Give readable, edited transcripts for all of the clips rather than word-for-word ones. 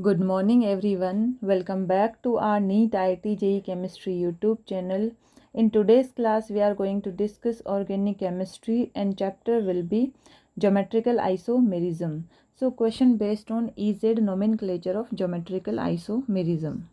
Good morning everyone. Welcome back to our NEET IIT JEE Chemistry YouTube channel. In today's class we are going to discuss organic chemistry and chapter will be geometrical isomerism. So question based on EZ nomenclature of geometrical isomerism.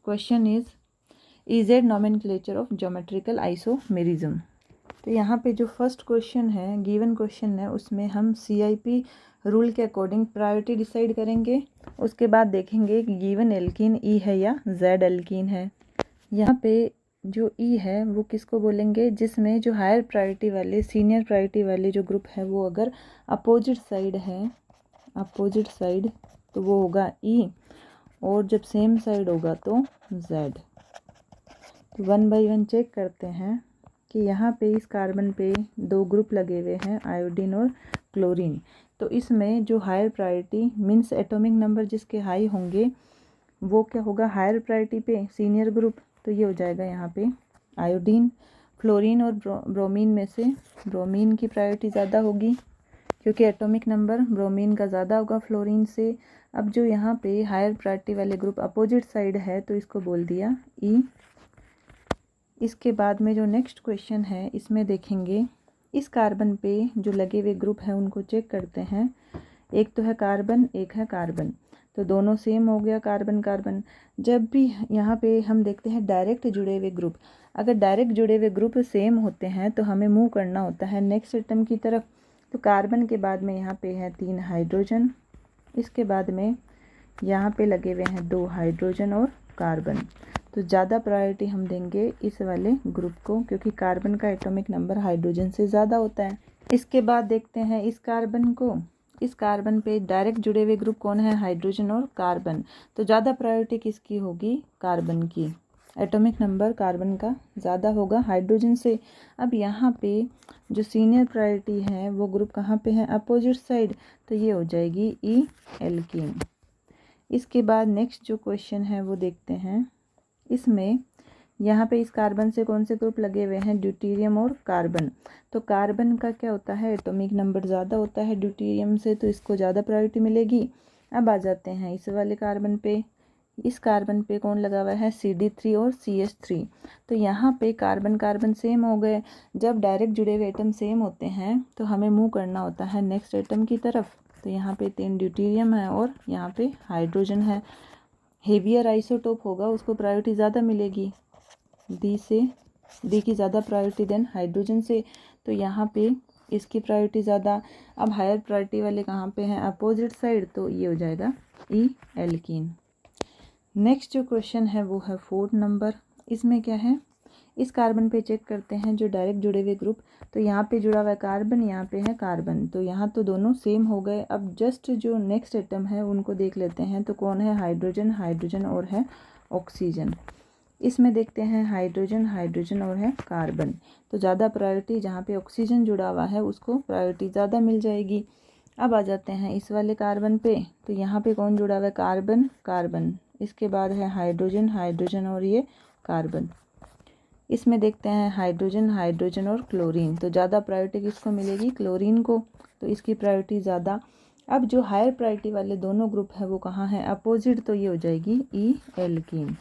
Question is EZ nomenclature of geometrical isomerism. तो यहाँ पे जो first question है given question है उसमें हम CIP rule के according priority decide करेंगे। उसके बाद देखेंगे कि गिवन एल्कीन ई है या जेड एल्कीन है। यहाँ पे जो ई है वो किसको बोलेंगे, जिसमें जो हायर प्रायोरिटी वाले सीनियर प्रायोरिटी वाले जो ग्रुप है वो अगर अपोजिट साइड है, अपोजिट साइड तो वो होगा ई, और जब सेम साइड होगा तो जेड। तो 1 बाय 1 चेक करते हैं कि यहाँ पे इस कार्बन पे दो ग्रुप लगे हुए हैं, आयोडीन और क्लोरीन। तो इसमें जो higher priority means atomic number जिसके हाई होंगे वो क्या होगा, हायर प्रायोरिटी पे सीनियर ग्रुप, तो ये हो जाएगा यहाँ पे आयोडीन। फ्लोरीन और ब्रोमीन में से ब्रोमीन की प्रायोरिटी ज़्यादा होगी क्योंकि एटॉमिक नंबर ब्रोमीन का ज़्यादा होगा फ्लोरीन से। अब जो यहाँ पे हायर प्रायोरिटी वाले ग्रुप अपोजिट साइड है तो इसको बोल दिया ई। इसके बाद में जो नेक्स्ट क्वेश्चन है इसमें देखेंगे इस कार्बन पे जो लगे हुए ग्रुप हैं उनको चेक करते हैं। एक तो है कार्बन, एक है कार्बन, तो दोनों सेम हो गया कार्बन कार्बन। जब भी यहाँ पे हम देखते हैं डायरेक्ट जुड़े हुए ग्रुप, अगर डायरेक्ट जुड़े हुए ग्रुप सेम होते हैं तो हमें मूव करना होता है नेक्स्ट एटम की तरफ। तो कार्बन के बाद में यहाँ पे है 3 हाइड्रोजन, इसके बाद में यहाँ पे लगे हुए हैं 2 हाइड्रोजन और कार्बन। तो ज़्यादा प्रायोरिटी हम देंगे इस वाले ग्रुप को क्योंकि कार्बन का एटॉमिक नंबर हाइड्रोजन से ज़्यादा होता है। इसके बाद देखते हैं इस कार्बन को, इस कार्बन पे डायरेक्ट जुड़े हुए ग्रुप कौन है, हाइड्रोजन और कार्बन। तो ज़्यादा प्रायोरिटी किसकी होगी, कार्बन की। एटॉमिक नंबर कार्बन का ज़्यादा होगा हाइड्रोजन से। अब यहाँ पे जो सीनियर प्रायोरिटी है वो ग्रुप कहाँ पे है, अपोजिट साइड, तो ये हो जाएगी ई एल्कीन। इसके बाद नेक्स्ट जो क्वेश्चन है वो देखते हैं। इसमें यहाँ पे इस कार्बन से कौन से ग्रुप लगे हुए हैं, ड्यूटेरियम और कार्बन। तो कार्बन का क्या होता है, एटॉमिक नंबर ज़्यादा होता है ड्यूटेरियम से, तो इसको ज़्यादा प्रायोरिटी मिलेगी। अब आ जाते हैं इस वाले कार्बन पे। इस कार्बन पे कौन लगा हुआ है, CD3 और CH3। तो यहाँ पे कार्बन कार्बन सेम हो गए। जब डायरेक्ट जुड़े हुए एटम सेम होते हैं तो हमें मूव करना होता है नेक्स्ट एटम की तरफ। तो यहाँ पे 3 ड्यूटेरियम है और यहाँ पे हाइड्रोजन है। हेवियर आइसोटोप होगा उसको प्रायोरिटी ज़्यादा मिलेगी, डी की ज़्यादा प्रायोरिटी देन हाइड्रोजन से, तो यहाँ पे इसकी प्रायोरिटी ज़्यादा। अब हायर प्रायोरिटी वाले कहाँ पे हैं, अपोजिट साइड, तो ये हो जाएगा ई एल्कीन। नेक्स्ट जो क्वेश्चन है वो है 4 नंबर। इसमें क्या है, इस कार्बन पे चेक करते हैं जो डायरेक्ट जुड़े हुए ग्रुप। तो यहाँ पे जुड़ा हुआ है कार्बन, यहाँ पे है कार्बन, तो यहाँ तो दोनों सेम हो गए। अब जस्ट जो नेक्स्ट एटम है उनको देख लेते हैं। तो कौन है, हाइड्रोजन, हाइड्रोजन और है ऑक्सीजन। इसमें देखते हैं हाइड्रोजन, हाइड्रोजन और है कार्बन। तो ज़्यादा प्रायोरिटी जहाँ पे ऑक्सीजन जुड़ा हुआ है उसको प्रायोरिटी ज़्यादा मिल जाएगी। अब आ जाते हैं इस वाले कार्बन पे। तो यहाँ पे कौन जुड़ा हुआ है, कार्बन कार्बन, इसके बाद है हाइड्रोजन, हाइड्रोजन और ये कार्बन। इसमें देखते हैं हाइड्रोजन, हाइड्रोजन और क्लोरीन। तो ज़्यादा प्रायोरिटी किसको मिलेगी, क्लोरीन को, तो इसकी प्रायोरिटी ज़्यादा। अब जो हायर प्रायोरिटी वाले दोनों ग्रुप है वो कहाँ है, अपोजिट, तो ये हो जाएगी ई एल्कीन।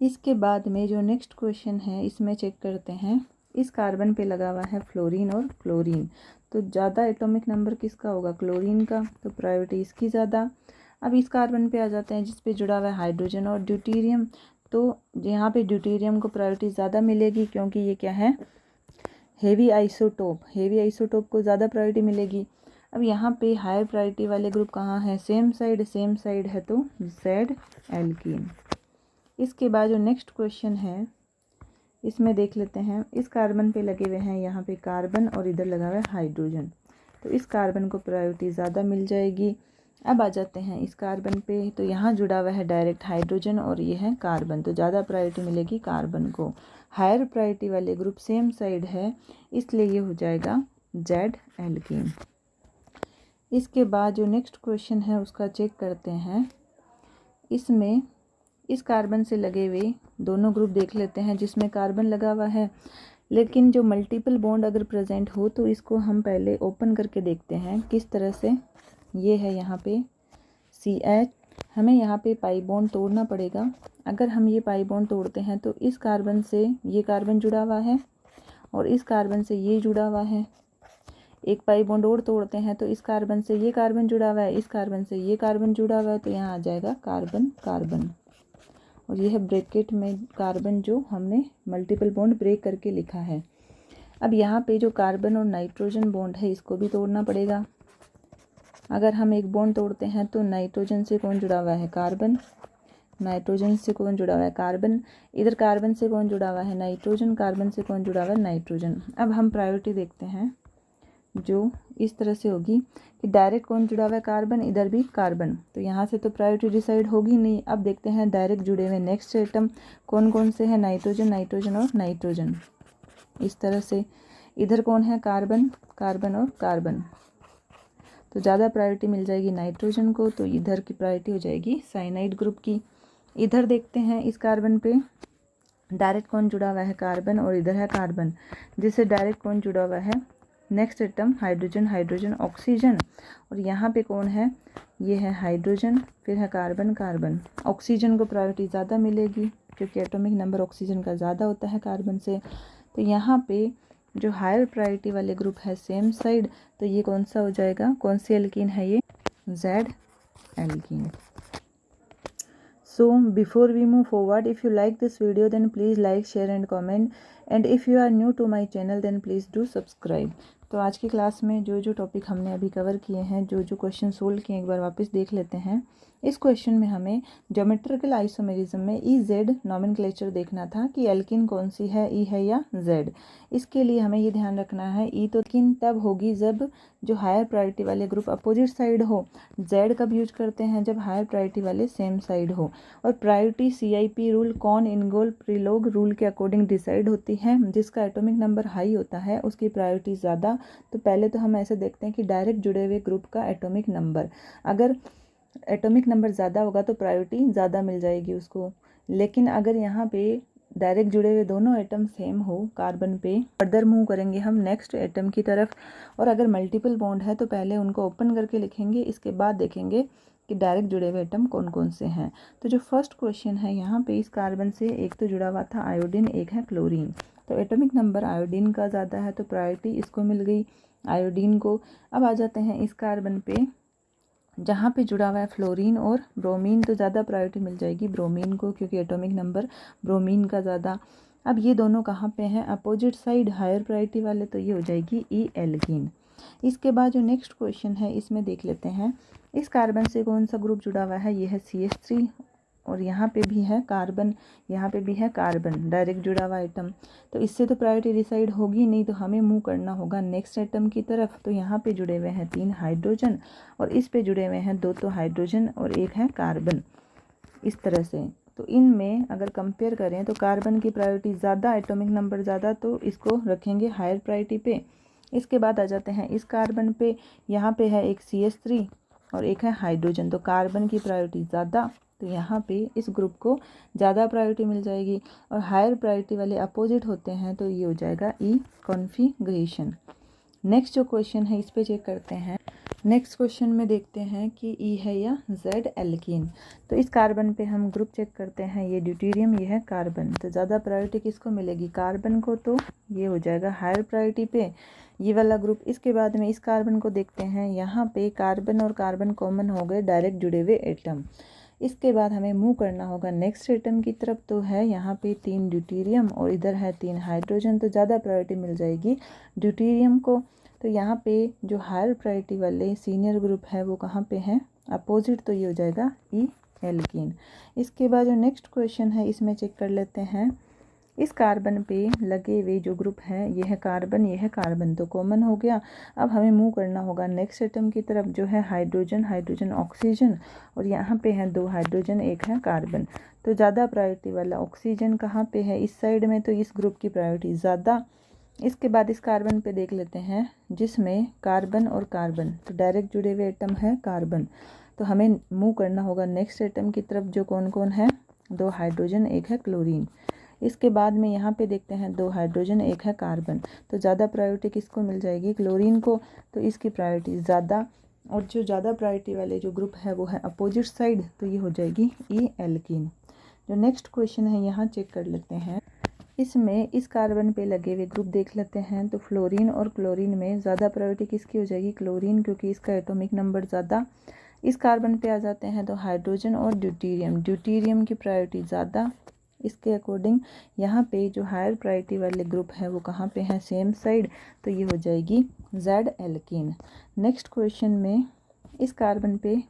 इसके बाद में जो नेक्स्ट क्वेश्चन है इसमें चेक करते हैं। इस कार्बन पे लगा हुआ है फ्लोरीन और क्लोरीन। तो ज़्यादा एटॉमिक नंबर किसका होगा, क्लोरीन का, तो प्रायोरिटी इसकी ज़्यादा। अब इस कार्बन पे आ जाते हैं जिस पे जुड़ा हुआ है हाइड्रोजन और ड्यूटेरियम। तो यहाँ पे ड्यूटेरियम को प्रायोरिटी ज़्यादा मिलेगी क्योंकि ये क्या है, हेवी आइसोटोप, हेवी आइसोटोप को ज़्यादा प्रायोरिटी मिलेगी। अब यहाँ पे हायर प्रायोरिटी वाले ग्रुप कहाँ है, सेम साइड, सेम साइड है तो जेड एल्कीन। इसके बाद जो नेक्स्ट क्वेश्चन है इसमें देख लेते हैं। इस कार्बन पे लगे हुए हैं यहाँ पे कार्बन और इधर लगा हुआ है हाइड्रोजन, तो इस कार्बन को प्रायोरिटी ज़्यादा मिल जाएगी। अब आ जाते हैं इस कार्बन पे। तो यहाँ जुड़ा हुआ है डायरेक्ट हाइड्रोजन और ये है कार्बन, तो ज़्यादा प्रायोरिटी मिलेगी कार्बन को। हायर प्रायोरिटी वाले ग्रुप सेम साइड है इसलिए ये हो जाएगा जेड एल्कीन। इसके बाद जो नेक्स्ट क्वेश्चन है उसका चेक करते हैं। इसमें इस कार्बन से लगे हुए दोनों ग्रुप देख लेते हैं जिसमें कार्बन लगा हुआ है, लेकिन जो मल्टीपल बॉन्ड अगर प्रेजेंट हो तो इसको हम पहले ओपन करके देखते हैं किस तरह से। ये है यहाँ पे CH। हमें यहाँ पे पाई बॉन्ड तोड़ना पड़ेगा। अगर हम ये पाई बॉन्ड तोड़ते हैं तो इस कार्बन से ये कार्बन जुड़ा हुआ है और इस कार्बन से ये जुड़ा हुआ है। एक पाई बॉन्ड और तोड़ते हैं तो इस कार्बन से ये कार्बन जुड़ा हुआ है, इस कार्बन से ये कार्बन जुड़ा हुआ है, तो यहाँ आ जाएगा कार्बन कार्बन। और ये है ब्रैकेट में कार्बन जो हमने मल्टीपल बॉन्ड ब्रेक करके लिखा है। अब यहाँ पे जो कार्बन और नाइट्रोजन बॉन्ड है इसको भी तोड़ना पड़ेगा। अगर हम एक बॉन्ड तोड़ते हैं तो नाइट्रोजन से कौन जुड़ा हुआ है? कार्बन। नाइट्रोजन से कौन जुड़ा हुआ है? कार्बन। इधर कार्बन से कौन जुड़ा हुआ है? नाइट्रोजन। कार्बन से कौन जुड़ा हुआ है? नाइट्रोजन। अब हम प्रायोरिटी देखते हैं जो इस तरह से होगी कि डायरेक्ट कौन जुड़ा हुआ है? कार्बन। इधर भी कार्बन, तो यहाँ से तो प्रायोरिटी डिसाइड होगी नहीं। अब देखते हैं डायरेक्ट जुड़े हुए नेक्स्ट एटम कौन कौन से हैं? नाइट्रोजन, नाइट्रोजन और नाइट्रोजन। इस तरह से इधर कौन है? कार्बन, कार्बन और कार्बन, तो ज़्यादा प्रायोरिटी मिल जाएगी नाइट्रोजन को, तो इधर की प्रायोरिटी हो जाएगी साइनाइड ग्रुप की। इधर देखते हैं इस कार्बन पे डायरेक्ट कौन जुड़ा हुआ है? कार्बन, और इधर है कार्बन जिससे डायरेक्ट कौन जुड़ा हुआ है? Next atom hydrogen, hydrogen oxygen. और यहाँ पे कौन है? ये है हाइड्रोजन, फिर है कार्बन कार्बन। ऑक्सीजन को प्रायोरिटी ज़्यादा मिलेगी क्योंकि एटॉमिक नंबर ऑक्सीजन का ज़्यादा होता है कार्बन से। तो यहाँ पे जो हायर प्रायोरिटी वाले ग्रुप है सेम साइड, तो ये कौन सा हो जाएगा? कौन सी एल्कीन है ये? Z alkene. So before we move forward, if you like this video then please like, share and comment, and if you are new to my channel then please do subscribe। तो आज की class में जो जो topic हमने अभी cover किए हैं, जो जो क्वेश्चन सोल्व किए, एक बार वापस देख लेते हैं। इस क्वेश्चन में हमें ज्योमेट्रिकल आइसोमेरिज्म में EZ नॉमेनक्लेचर देखना था कि एल्किन कौन सी है, E है या Z। इसके लिए हमें ये ध्यान रखना है E तो एल्किन तब होगी जब जो हायर प्रायोरिटी वाले ग्रुप अपोजिट साइड हो। Z कब यूज करते हैं? जब हायर प्रायोरिटी वाले सेम साइड हो। और priority CIP rule Cahn Ingold Prelog rule के अकॉर्डिंग डिसाइड होती है। जिसका एटॉमिक नंबर हाई होता है उसकी प्रायोरिटी ज़्यादा। तो पहले तो हम ऐसे देखते हैं कि डायरेक्ट जुड़े हुए ग्रुप का एटॉमिक नंबर, अगर एटॉमिक नंबर ज़्यादा होगा तो प्रायोरिटी ज़्यादा मिल जाएगी उसको। लेकिन अगर यहाँ पे डायरेक्ट जुड़े हुए दोनों एटम सेम हो कार्बन पे, फर्दर मूव करेंगे हम नेक्स्ट एटम की तरफ। और अगर मल्टीपल बॉन्ड है तो पहले उनको ओपन करके लिखेंगे, इसके बाद देखेंगे कि डायरेक्ट जुड़े हुए एटम कौन कौन से हैं। तो जो फर्स्ट क्वेश्चन है यहाँ पे, इस कार्बन से एक तो जुड़ा हुआ था आयोडीन, एक है क्लोरीन। तो एटॉमिक नंबर आयोडीन का ज़्यादा है तो प्रायोरिटी इसको मिल गई, आयोडीन को। अब आ जाते हैं इस कार्बन पे जहाँ पे जुड़ा हुआ है फ्लोरीन और ब्रोमीन, तो ज़्यादा प्रायोरिटी मिल जाएगी ब्रोमीन को क्योंकि एटॉमिक नंबर ब्रोमीन का ज़्यादा। अब ये दोनों कहाँ पे हैं? अपोजिट साइड हायर प्रायोरिटी वाले, तो ये हो जाएगी E एल्कीन। इसके बाद जो नेक्स्ट क्वेश्चन है इसमें देख लेते हैं इस कार्बन से कौन सा ग्रुप जुड़ा हुआ है? ये है CH3, और यहाँ पे भी है कार्बन, यहाँ पे भी है कार्बन, डायरेक्ट जुड़ा हुआ एटम। तो इससे तो प्रायोरिटी डिसाइड होगी नहीं, तो हमें मूव करना होगा नेक्स्ट एटम की तरफ। तो यहाँ पे जुड़े हुए हैं 3 हाइड्रोजन और इस पे जुड़े हुए हैं 2 तो हाइड्रोजन और एक है कार्बन, इस तरह से। तो इनमें अगर कंपेयर करें तो कार्बन की प्रायोरिटी ज़्यादा, एटॉमिक नंबर ज़्यादा, तो इसको रखेंगे हायर प्रायोरिटी पे। इसके बाद आ जाते हैं इस कार्बन पे, यहाँ पे है एक CH3 और एक है हाइड्रोजन, तो कार्बन की प्रायोरिटी ज़्यादा, तो यहाँ पे इस ग्रुप को ज़्यादा प्रायोरिटी मिल जाएगी। और हायर प्रायोरिटी वाले अपोजिट होते हैं तो ये हो जाएगा E कॉन्फिगरेशन। नेक्स्ट जो क्वेश्चन है इस पे चेक करते हैं। नेक्स्ट क्वेश्चन में देखते हैं कि E है या Z एल्कीन। तो इस कार्बन पे हम ग्रुप चेक करते हैं, ये ड्यूटेरियम, ये है कार्बन, तो ज़्यादा प्रायोरिटी किसको मिलेगी? कार्बन को, तो ये हो जाएगा हायर प्रायोरिटी पे ये वाला ग्रुप। इसके बाद में इस कार्बन को देखते हैं, यहाँ पे कार्बन और कार्बन कॉमन हो गए, डायरेक्ट जुड़े हुए एटम। इसके बाद हमें मूव करना होगा नेक्स्ट एटम की तरफ, तो है यहाँ पे 3 ड्यूटेरियम और इधर है 3 हाइड्रोजन, तो ज़्यादा प्रायोरिटी मिल जाएगी ड्यूटेरियम को। तो यहाँ पे जो हायर प्रायोरिटी वाले सीनियर ग्रुप है वो कहाँ पे है? अपोजिट, तो ये हो जाएगा E एल्कीन। इसके बाद जो नेक्स्ट क्वेश्चन है इसमें चेक कर लेते हैं इस कार्बन पे लगे हुए जो ग्रुप है, ये है कार्बन, ये है कार्बन, तो कॉमन हो गया। अब हमें मूव करना होगा नेक्स्ट एटम की तरफ, जो है हाइड्रोजन, हाइड्रोजन ऑक्सीजन, और यहाँ पे हैं 2 हाइड्रोजन, एक है कार्बन। तो ज़्यादा प्रायोरिटी वाला ऑक्सीजन कहाँ पे है? इस साइड में, तो इस ग्रुप की प्रायोरिटी ज़्यादा। इसके बाद इस कार्बन पे देख लेते हैं जिसमें कार्बन और कार्बन, तो डायरेक्ट जुड़े हुए एटम है कार्बन, तो हमें मूव करना होगा नेक्स्ट एटम की तरफ, जो कौन कौन है? 2 हाइड्रोजन, एक है क्लोरीन। इसके बाद में यहाँ पे देखते हैं 2 हाइड्रोजन, एक है कार्बन, तो ज़्यादा प्रायोरिटी किसको मिल जाएगी? क्लोरीन को, तो इसकी प्रायोरिटी ज़्यादा। और जो ज़्यादा प्रायोरिटी वाले जो ग्रुप है वो है अपोजिट साइड, तो ये हो जाएगी ई एल्कीन। जो नेक्स्ट क्वेश्चन है यहाँ चेक कर लेते हैं। इसमें इस कार्बन पे लगे हुए ग्रुप देख लेते हैं। तो फ्लोरीन और क्लोरीन में ज़्यादा प्रायोरिटी किसकी हो जाएगी? क्लोरीन, क्योंकि इसका एटॉमिक नंबर ज़्यादा। इस कार्बन पे आ जाते हैं तो हाइड्रोजन और ड्यूटीरियम, ड्यूटीरियम की प्रायोरिटी ज़्यादा। इसके अकॉर्डिंग यहाँ पे जो हायर प्रायोरिटी वाले ग्रुप है वो कहाँ पे हैं? सेम साइड, तो ये हो जाएगी जेड एल्कीन। नेक्स्ट क्वेश्चन में इस कार्बन पे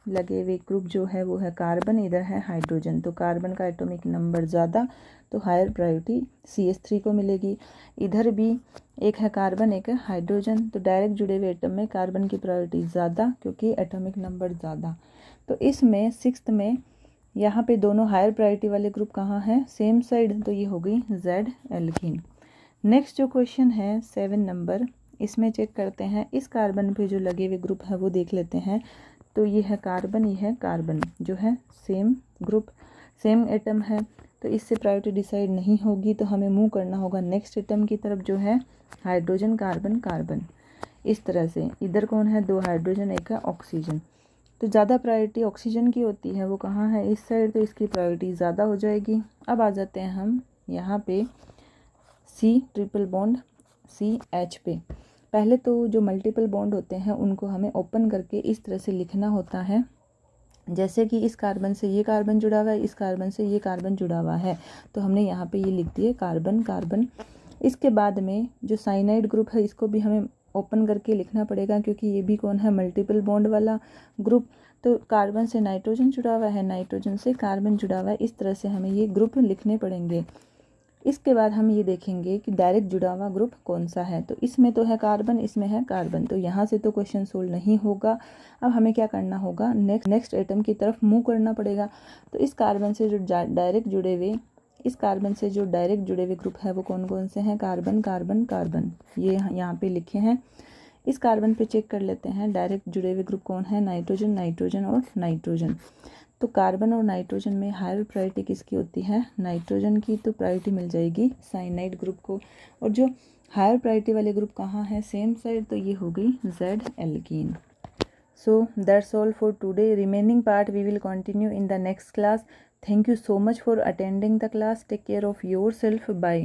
लगे हुए ग्रुप जो है वो है कार्बन, इधर है हाइड्रोजन। तो कार्बन का एटॉमिक नंबर ज़्यादा, तो हायर प्रायोरिटी CH3 को मिलेगी। इधर भी एक है कार्बन, एक है हाइड्रोजन, तो डायरेक्ट जुड़े हुए एटम में कार्बन की प्रायोरिटी ज़्यादा क्योंकि एटॉमिक नंबर ज़्यादा। तो इसमें सिक्स्थ में यहाँ पे दोनों हायर प्रायोरिटी वाले ग्रुप कहाँ हैं? सेम साइड, तो ये हो गई जेड एल्कीन। नेक्स्ट जो क्वेश्चन है 7 नंबर, इसमें चेक करते हैं। इस कार्बन पे जो लगे हुए ग्रुप है वो देख लेते हैं। तो ये है कार्बन, ये है कार्बन, जो है सेम ग्रुप, सेम एटम है, तो इससे प्रायोरिटी डिसाइड नहीं होगी। तो हमें मूव करना होगा नेक्स्ट एटम की तरफ, जो है हाइड्रोजन कार्बन कार्बन। इस तरह से इधर कौन है? 2 हाइड्रोजन, एक है ऑक्सीजन। तो ज़्यादा प्रायोरिटी ऑक्सीजन की होती है, वो कहाँ है? इस साइड, तो इसकी प्रायोरिटी ज़्यादा हो जाएगी। अब आ जाते हैं हम यहाँ पे C ट्रिपल बॉन्ड CH पे। पहले तो जो मल्टीपल बॉन्ड होते हैं उनको हमें ओपन करके इस तरह से लिखना होता है, जैसे कि इस कार्बन से ये कार्बन जुड़ा हुआ है, इस कार्बन से ये कार्बन जुड़ा हुआ है, तो हमने यहाँ पे ये लिख दिए कार्बन कार्बन। इसके बाद में जो साइनाइड ग्रुप है इसको भी हमें ओपन करके लिखना पड़ेगा, क्योंकि ये भी कौन है? मल्टीपल बॉन्ड वाला ग्रुप। तो कार्बन से नाइट्रोजन जुड़ा हुआ है, नाइट्रोजन से कार्बन जुड़ा हुआ है, इस तरह से हमें ये ग्रुप लिखने पड़ेंगे। इसके बाद हम ये देखेंगे कि डायरेक्ट जुड़ा हुआ ग्रुप कौन सा है। तो इसमें तो है कार्बन, इसमें है कार्बन, तो यहाँ से तो क्वेश्चन सोल्व नहीं होगा। अब हमें क्या करना होगा? नेक्स्ट एटम की तरफ मूव करना पड़ेगा। तो इस कार्बन से जो डायरेक्ट जुड़े हुए ग्रुप है वो कौन कौन से हैं? कार्बन कार्बन कार्बन, ये यहाँ पे लिखे हैं। इस कार्बन पे चेक कर लेते हैं डायरेक्ट जुड़े हुए ग्रुप कौन है? नाइट्रोजन, नाइट्रोजन और नाइट्रोजन। तो कार्बन और नाइट्रोजन में हायर प्रायोरिटी किसकी होती है? नाइट्रोजन की, तो प्रायोरिटी मिल जाएगी साइनाइड ग्रुप को। और जो हायर प्रायोरिटी वाले ग्रुप कहाँ है? सेम साइड, तो ये हो गई Z alkene. So that's all for today. Remaining part we will continue in the next class. Thank you so much for attending the class. Take care of yourself. Bye.